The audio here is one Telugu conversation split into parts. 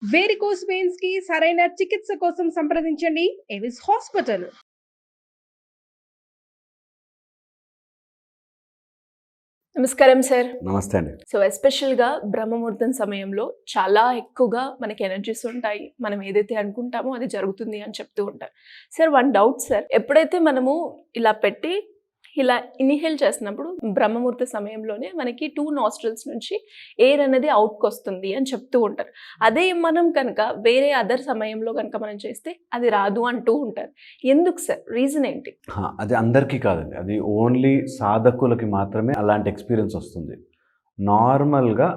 వేరికోస్ వెయిన్స్ కి సరైన చికిత్స కోసం సంప్రదించండి ఎవిస్ హాస్పిటల్. నమస్కారం సార్. నమస్తే అండి. సో ఎస్పెషల్గా బ్రహ్మముహూర్తం సమయంలో చాలా ఎక్కువగా మనకి ఎనర్జీస్ ఉంటాయి. మనం ఏదైతే అనుకుంటామో అది జరుగుతుంది అని చెప్తూ ఉంటారు. సార్ వన్ డౌట్ సార్, ఎప్పుడైతే మనము ఇలా పెట్టి ఇలా ఇన్హేల్ చేసినప్పుడు బ్రహ్మముహూర్త సమయంలోనే మనకి 2 నాస్ట్రిల్స్ నుంచి ఎయిర్ అనేది అవుట్కి వస్తుంది అని చెప్తూ ఉంటారు. అదే మనం కనుక వేరే అదర్ సమయంలో కనుక మనం చేస్తే అది రాదు అంటూ ఉంటారు. ఎందుకు సార్, రీజన్ ఏంటి? అది అందరికీ కాదండి, అది ఓన్లీ సాధకులకి మాత్రమే అలాంటి ఎక్స్పీరియన్స్ వస్తుంది. నార్మల్గా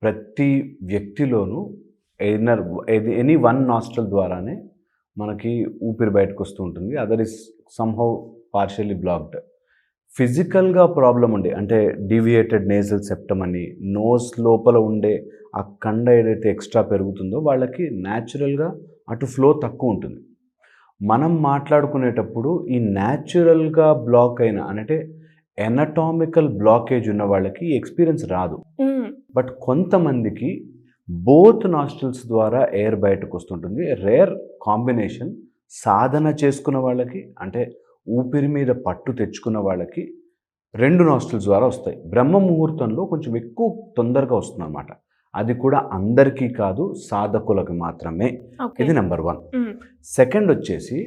ప్రతి వ్యక్తిలోనూ ఎనీ వన్ నాస్ట్రల్ ద్వారానే మనకి ఊపిరి బయటకు వస్తూ ఉంటుంది. Other is somehow partially blocked. ఫిజికల్గా ప్రాబ్లం ఉండే, అంటే డీవియేటెడ్ నేజల్ సెప్టమ్ అని, నోస్ లోపల ఉండే ఆ కండ ఏదైతే ఎక్స్ట్రా పెరుగుతుందో వాళ్ళకి న్యాచురల్గా అటు ఫ్లో తక్కువ ఉంటుంది. మనం మాట్లాడుకునేటప్పుడు ఈ న్యాచురల్గా బ్లాక్ అయిన, అంటే ఎనటామికల్ బ్లాకేజ్ ఉన్న వాళ్ళకి ఈ ఎక్స్పీరియన్స్ రాదు. బట్ కొంతమందికి బోత్ నాస్ట్రిల్స్ ద్వారా ఎయిర్ బయటకు వస్తుంటుంది. Rare combination. సాధన చేసుకున్న వాళ్ళకి, అంటే ఊపిరి మీద పట్టు తెచ్చుకున్న వాళ్ళకి 2 నాస్ట్రిల్స్ ద్వారా వస్తాయి. బ్రహ్మ ముహూర్తంలో కొంచెం ఎక్కువ తొందరగా వస్తుంది అన్నమాట. అది కూడా అందరికీ కాదు, సాధకులకు మాత్రమే. ఇది నెంబర్ 1. సెకండ్ వచ్చేసి,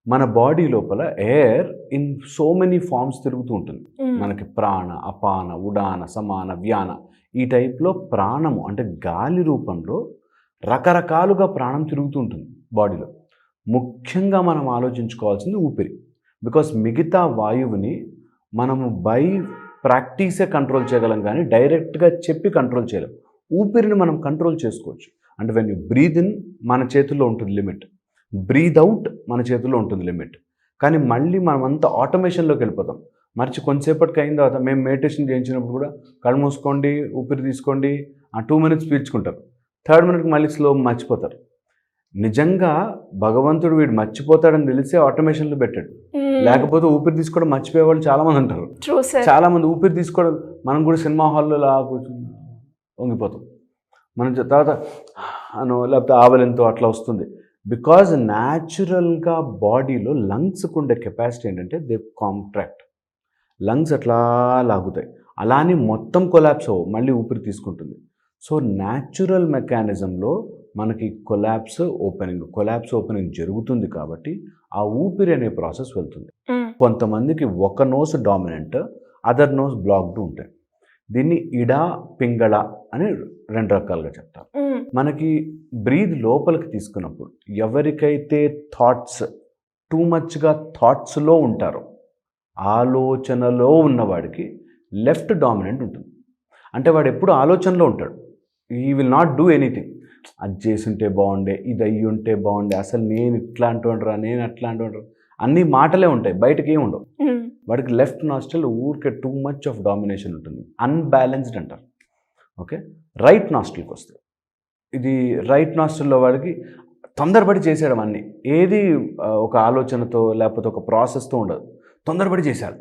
మన బాడీ లోపల air in so many forms తిరుగుతూ ఉంటుంది. మనకి ప్రాణ, అపాన, ఉడాన, సమాన, వ్యాన, ఈ టైప్లో ప్రాణము అంటే గాలి రూపంలో రకరకాలుగా ప్రాణం తిరుగుతూ ఉంటుంది బాడీలో. ముఖ్యంగా మనం ఆలోచించుకోవాల్సింది ఊపిరి. బికాస్ మిగతా వాయువుని మనము బై ప్రాక్టీసే కంట్రోల్ చేయగలం, కానీ డైరెక్ట్గా చెప్పి కంట్రోల్ చేయలేం. ఊపిరిని మనం కంట్రోల్ చేసుకోవచ్చు. అంటే వెన్ యూ బ్రీద్ ఇన్ మన చేతుల్లో ఉంటుంది లిమిట్, బ్రీద్ అవుట్ మన చేతుల్లో ఉంటుంది లిమిట్. కానీ మళ్ళీ మనం అంతా ఆటోమేషన్లోకి వెళ్ళిపోతాం. కొంతసేపటికి అయిన తర్వాత మేము మెడిటేషన్ చేయించినప్పుడు కూడా కళ్ళు మూసుకోండి, ఊపిరి తీసుకోండి, ఆ 2 minutes పీల్చుకుంటారు. 3rd minute మళ్ళీ స్లో మర్చిపోతారు. నిజంగా భగవంతుడు వీడు మర్చిపోతాడని తెలిసే ఆటోమేషన్లో పెట్టాడు. లేకపోతే ఊపిరి తీసుకోవడం మర్చిపోయే వాళ్ళు చాలామంది ఉంటారు. చాలామంది ఊపిరి తీసుకోవడం, మనం కూడా సినిమా హాల్లో లా కూర్చొని వంగిపోతాం. మనం తర్వాత లేకపోతే ఆవలింతో అట్లా వస్తుంది. బికాజ్ న్యాచురల్గా బాడీలో లంగ్స్కి ఉండే కెపాసిటీ ఏంటంటే దే కాంట్రాక్ట్. లంగ్స్ అట్లా లాగుతాయి. అలానే మొత్తం కొలాప్స్ అవ్వవు, మళ్ళీ ఊపిరి తీసుకుంటుంది. సో న్యాచురల్ మెకానిజంలో మనకి కొలాప్స్ ఓపెనింగ్ జరుగుతుంది. కాబట్టి ఆ ఊపిరి అనే ప్రాసెస్ వెళ్తుంది. కొంతమందికి ఒక nose dominant, other nose blocked ఉంటాయి. దీన్ని ఇడా పింగళ అని 2 రకాలుగా చెప్తారు. మనకి బ్రీద్ లోపలికి తీసుకున్నప్పుడు ఎవరికైతే థాట్స్ టూ మచ్గా థాట్స్లో ఉంటారో, ఆలోచనలో ఉన్నవాడికి లెఫ్ట్ డామినెంట్ ఉంటుంది. అంటే వాడు ఎప్పుడు ఆలోచనలో ఉంటాడు. He will not do anything. అది చేసుంటే బాగుండే, ఇది అయ్యి ఉంటే బాగుండే, అసలు నేను ఇట్లా అంటుండ్రా, నేను అట్లా అంటుండ్రా, అన్ని మాటలే ఉంటాయి, బయటకి ఏమి ఉండవు. వాడికి లెఫ్ట్ నాస్ట్రిల్ ఊరికే టూ మచ్ ఆఫ్ డామినేషన్ ఉంటుంది, అన్బ్యాలెన్స్డ్ అంటారు. ఓకే, రైట్ నాస్ట్రిల్కి వస్తుంది. ఇది రైట్ నాస్ట్రిల్లో వాడికి తొందరపడి చేసేయడం అన్నీ, ఏది ఒక ఆలోచనతో లేకపోతే ఒక ప్రాసెస్తో ఉండదు. తొందరపడి చేసేయాలి,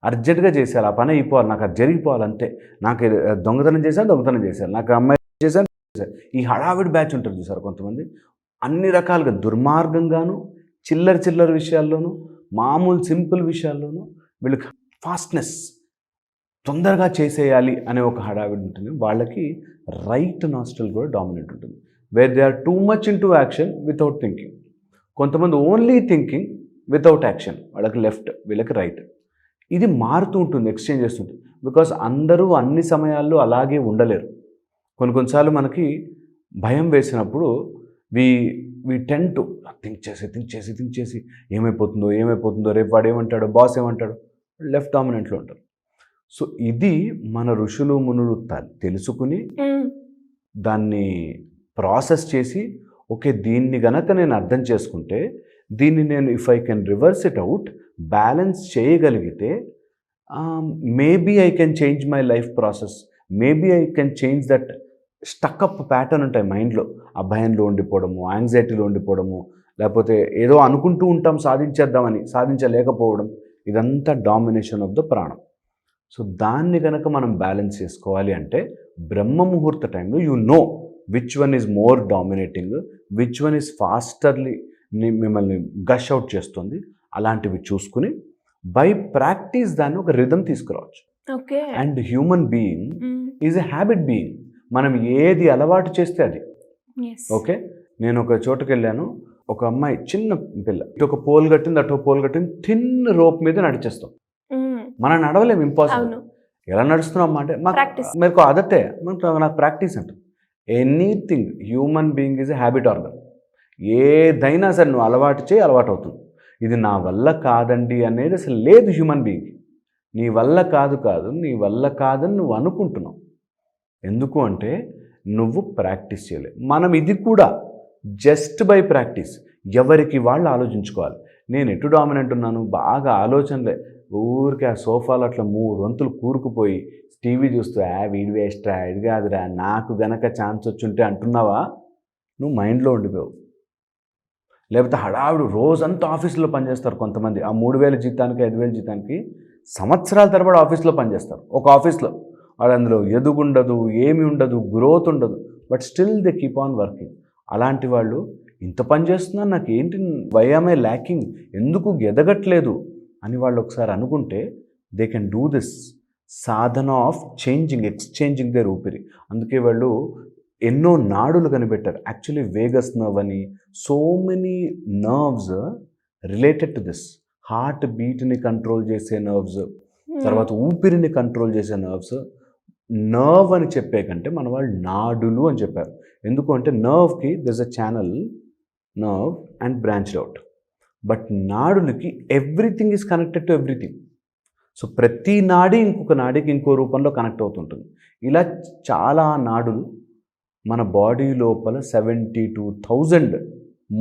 అర్జెంటుగా చేసేయాలి, ఆ పని అయిపోవాలి, నాకు అది జరిగిపోవాలి అంతే. నాకు దొంగతనం చేశాను, నాకు అమ్మాయి చేశాను. ఈ హడావిడి బ్యాచ్ ఉంటుంది చూసారు కొంతమంది, అన్ని రకాలుగా దుర్మార్గంగాను, చిల్లర విషయాల్లోనూ, మామూలు సింపుల్ విషయాల్లోనూ వీళ్ళకి ఫాస్ట్నెస్, తొందరగా చేసేయాలి అనే ఒక హడావిడి ఉంటుంది. వాళ్ళకి రైట్ నాస్ట్రిల్ కూడా డామినెంట్ ఉంటుంది. Where they are too much in to action without thinking. కొంతమంది ఓన్లీ థింకింగ్ వితౌట్ యాక్షన్, వాళ్ళకి లెఫ్ట్, వీళ్ళకి రైట్. ఇది మారుతూ ఉంటుంది, ఎక్స్చేంజ్ చేస్తుంది. బికాస్ అందరూ అన్ని సమయాల్లో అలాగే ఉండలేరు. కొన్నిసార్లు మనకి భయం వేసినప్పుడు వీ టెండ్ టు థింక్ చేసి ఏమైపోతుందో, రేపు వాడు ఏమంటాడో, బాస్ ఏమంటాడో, లెఫ్ట్ డామినెంట్లో ఉంటారు. సో ఇది మన ఋషులు మునులు తెలుసుకుని దాన్ని ప్రాసెస్ చేసి, ఓకే దీన్ని గనక నేను అర్థం చేసుకుంటే, దీన్ని నేను if I can reverse it out, balance చేయగలిగితే, maybe I can change my life process, maybe I can change that stuck up pattern ఉంటాయి మైండ్లో. ఆ భయంలో ఉండిపోవడము, యాంగ్జైటీలో ఉండిపోవడము, లేకపోతే ఏదో అనుకుంటూ ఉంటాం సాధించేద్దామని, సాధించలేకపోవడం, ఇదంతా డామినేషన్ ఆఫ్ ద ప్రాణం. సో దాన్ని కనుక మనం బ్యాలెన్స్ చేసుకోవాలి అంటే బ్రహ్మ ముహూర్త టైంలో which one is more dominating, which one is fasterly మిమ్మల్ని గష్ అవుట్ చేస్తుంది, అలాంటివి చూసుకుని బై ప్రాక్టీస్ దాన్ని ఒక రిథం తీసుకురావచ్చు. Okay. And human being is a habit being. మనం ఏది అలవాటు చేస్తే అది. ఓకే, నేను ఒక చోటుకు వెళ్ళాను, ఒక అమ్మాయి చిన్న పిల్ల ఇటు ఒక పోల్ కట్టింది, అటు పోల్ కట్టింది, థిన్ రోప్ మీద నడిచేస్తాం. మనం నడవలేము, ఇంపాసిబుల్. ఎలా నడుస్తున్నాం అంటే మీకు అదతే నాకు ప్రాక్టీస్ అంట. Anything human being is a habit organ. ఏదైనా సరే నువ్వు అలవాటు చేయి, అలవాటు అవుతుంది. ఇది నా వల్ల కాదండి అనేది అసలు లేదు హ్యూమన్ బీయింగ్. నీ వల్ల కాదు నీ వల్ల కాదని నువ్వు అనుకుంటున్నావు. ఎందుకు అంటే నువ్వు ప్రాక్టీస్ చేయలేదు. మనం ఇది కూడా జస్ట్ బై ప్రాక్టీస్ ఎవరికి వాళ్ళు ఆలోచించుకోవాలి. నేను ఎటు డామినెంట్ ఉన్నాను, బాగా ఆలోచనలే, ఊరికి ఆ సోఫాలో అట్లా 3 వంతులు కూరుకుపోయి టీవీ చూస్తూ వీడి వేస్ట్రా, ఇది కాదురా, నాకు గనక ఛాన్స్ వచ్చుంటే అంటున్నావా, నువ్వు మైండ్లో ఉండిపోవు. లేకపోతే హడావుడు రోజంతా ఆఫీస్లో పనిచేస్తారు కొంతమంది. ఆ 3,000 జీతానికి 5,000 జీతానికి సంవత్సరాల తరబడి ఆఫీస్లో పనిచేస్తారు. ఒక ఆఫీస్లో వాళ్ళు అందులో ఎదుగుండదు, ఏమి ఉండదు, గ్రోత్ ఉండదు, but still they keep on working. అలాంటి వాళ్ళు ఇంత పని చేస్తున్నాను, నాకు ఏంటి, వై యామ్ ఐ ల్యాకింగ్, ఎందుకు ఎదగట్లేదు అని వాళ్ళు ఒకసారి అనుకుంటే they can do this sadhana of exchanging their ఊపిరి. అందుకే వాళ్ళు ఎన్నో నాడులు కనిపెట్టారు. యాక్చువల్లీ వేగస్ నర్వ్ అని, so many nerves related to this. Heart బీట్ని కంట్రోల్ చేసే నర్వ్స్, తర్వాత ఊపిరిని కంట్రోల్ చేసే నర్వ్స్. నర్వ్ అని చెప్పే కంటే మన వాళ్ళు నాడులు అని చెప్పారు. ఎందుకు అంటే నర్వ్కి this a channel nerve and branched out, but నాడులకి everything is connected to everything. So ప్రతి నాడి ఇంకొక నాడికి ఇంకో రూపంలో కనెక్ట్ అవుతుంటుంది. ఇలా చాలా నాడులు మన బాడీ లోపల 72,000,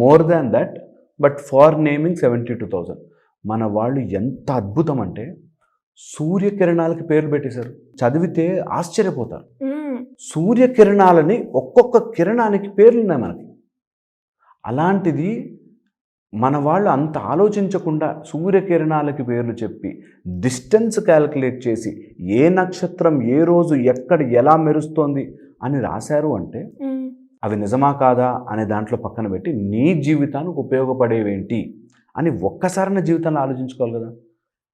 more than that, but for naming 72,000. మన వాళ్ళు ఎంత అద్భుతం అంటే సూర్యకిరణాలకి పేర్లు పెట్టేశారు. చదివితే ఆశ్చర్యపోతారు. సూర్యకిరణాలని ఒక్కొక్క కిరణానికి పేర్లు ఉన్నాయి మనకి. అలాంటిది మన వాళ్ళు అంత ఆలోచించకుండా సూర్యకిరణాలకి పేర్లు చెప్పి డిస్టెన్స్ క్యాలిక్యులేట్ చేసి ఏ నక్షత్రం ఏ రోజు ఎక్కడ ఎలా మెరుస్తోంది అని రాశారు అంటే అవి నిజమా కాదా అనే దాంట్లో పక్కన పెట్టి నీ జీవితానికి ఉపయోగపడేవేంటి అని ఒక్కసారి నా జీవితంలో ఆలోచించుకోవాలి కదా.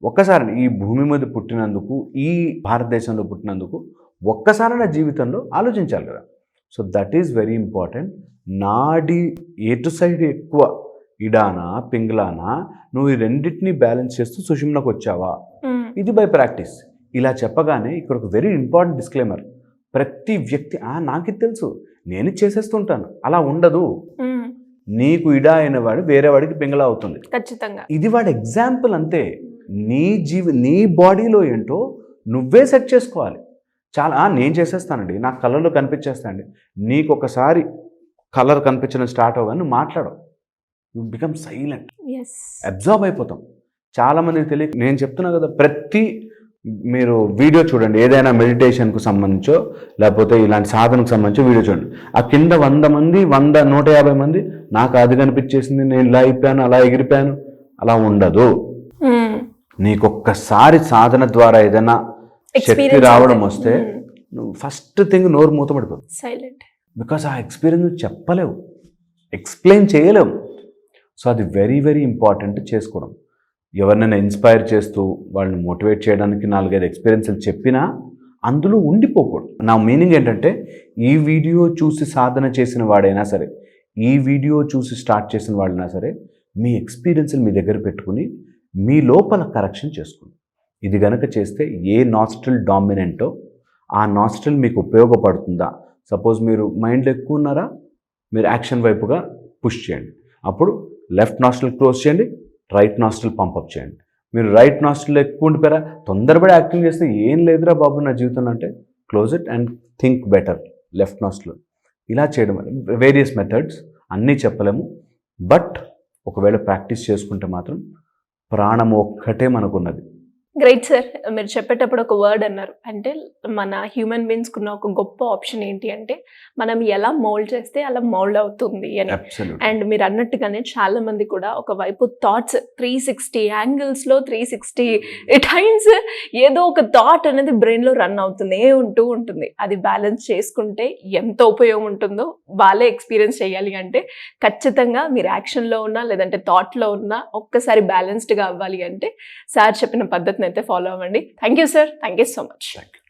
ఒక్కసారి ఈ భూమి మీద పుట్టినందుకు, ఈ భారతదేశంలో పుట్టినందుకు ఒక్కసారి నా జీవితంలో ఆలోచించాలి కదా. So that is very important. నాడి ఎటు సైడ్ ఎక్కువ, ఇడానా పింగ్లానా, నువ్వు ఈ రెండింటినీ బ్యాలెన్స్ చేస్తూ సుషుమ్నకు వచ్చావా, ఇది బై ప్రాక్టీస్. ఇలా చెప్పగానే ఇక్కడ ఒక వెరీ ఇంపార్టెంట్ డిస్క్లైమర్. ప్రతి వ్యక్తి నాకు తెలుసు, నేను చేసేస్తుంటాను, అలా ఉండదు. నీకు ఇడా అయిన వాడు వేరే వాడికి పింగళ అవుతుంది ఖచ్చితంగా. ఇది వాడి ఎగ్జాంపుల్ అంతే. నీ బాడీలో ఏంటో నువ్వే సెట్ చేసుకోవాలి. చాలా నేను చేసేస్తానండి, నాకు కలర్లో కనిపించేస్తానండి. నీకు ఒకసారి కలర్ కనిపించడం స్టార్ట్ అవ్వగానే నువ్వు మాట్లాడవు, యూ బికమ్ సైలెంట్, అబ్జార్బ్ అయిపోతాం. చాలామందికి తెలియక నేను చెప్తున్నా కదా, మీరు వీడియో చూడండి, ఏదైనా మెడిటేషన్కు సంబంధించో లేకపోతే ఇలాంటి సాధనకు సంబంధించో వీడియో చూడండి. ఆ కింద 100 మంది 150 మంది నాకు అది కనిపించేసింది, నేను ఇలా అయిపోయాను, అలా ఎగిరిపోయాను, అలా ఉండదు. నీకొక్కసారి సాధన ద్వారా ఏదైనా శక్తి రావడం వస్తే నువ్వు ఫస్ట్ థింగ్ నోరు మూతపడిపోతుంది, సైలెంట్. బికాస్ ఆ ఎక్స్పీరియన్స్ చెప్పలేవు, ఎక్స్ప్లెయిన్ చేయలేవు. సో అది వెరీ వెరీ ఇంపార్టెంట్ చేసుకోవడం. ఎవరినైనా ఇన్స్పైర్ చేస్తూ వాళ్ళని మోటివేట్ చేయడానికి 4-5 ఎక్స్పీరియన్స్లు చెప్పినా అందులో ఉండిపోకూడదు. నా మీనింగ్ ఏంటంటే, ఈ వీడియో చూసి సాధన చేసిన వాడైనా సరే, ఈ వీడియో చూసి స్టార్ట్ చేసిన వాళ్ళైనా సరే, మీ ఎక్స్పీరియన్స్ని మీ దగ్గర పెట్టుకుని మీ లోపల కరెక్షన్ చేసుకోండి. ఇది గనక చేస్తే ఏ నాస్ట్రిల్ డామినెంటో ఆ నాస్ట్రిల్ మీకు ఉపయోగపడుతుందా. సపోజ్ మీరు మైండ్లో ఎక్కువ ఉన్నారా, మీరు యాక్షన్ వైపుగా పుష్ చేయండి. అప్పుడు లెఫ్ట్ నాస్ట్రిల్ క్లోజ్ చేయండి, రైట్ నాస్ట్రిల్ పంపప్ చేయండి. మీరు రైట్ నాస్ట్రిల్ ఎక్కువ ఉండిపోయారా, తొందరపడి యాక్టింగ్ చేస్తే ఏం లేదురా బాబు నా జీవితంలో అంటే, close it and think better, left nostril. ఇలా చేయడం వేరియస్ మెథడ్స్, అన్నీ చెప్పలేము. బట్ ఒకవేళ ప్రాక్టీస్ చేసుకుంటే మాత్రం ప్రాణం ఒక్కటే మనకున్నది. Great sir. మీరు చెప్పేటప్పుడు ఒక వర్డ్ అన్నారు. అంటే మన హ్యూమన్ బీయింగ్స్‌కున్న ఒక గొప్ప ఆప్షన్ ఏంటి అంటే, మనం ఎలా మౌల్డ్ చేస్తే అలా మౌల్డ్ అవుతుంది అని. అబ్సల్యూట్. అండ్ మీరు అన్నట్టుగానే చాలా మంది కూడా ఒకవైపు థాట్స్ 360 యాంగిల్స్‌లో 360 టైమ్స్ ఏదో ఒక థాట్ అనేది బ్రెయిన్‌లో రన్ అవుతూనే ఉంటుంది. అది బ్యాలెన్స్ చేసుకుంటే ఎంత ఉపయోగం ఉంటుందో వాళ్ళే ఎక్స్‌పీరియన్స్ చేయాలి. అంటే ఖచ్చితంగా మీరు యాక్షన్‌లో ఉన్నా లేదంటే థాట్‌లో ఉన్నా ఒక్కసారి బ్యాలెన్స్డ్‌గా అవ్వాలి అంటే సార్ చెప్పిన పద్ధతిని అయితే ఫాలో అవ్వండి. Thank you sir. Thank you so much. Thank you.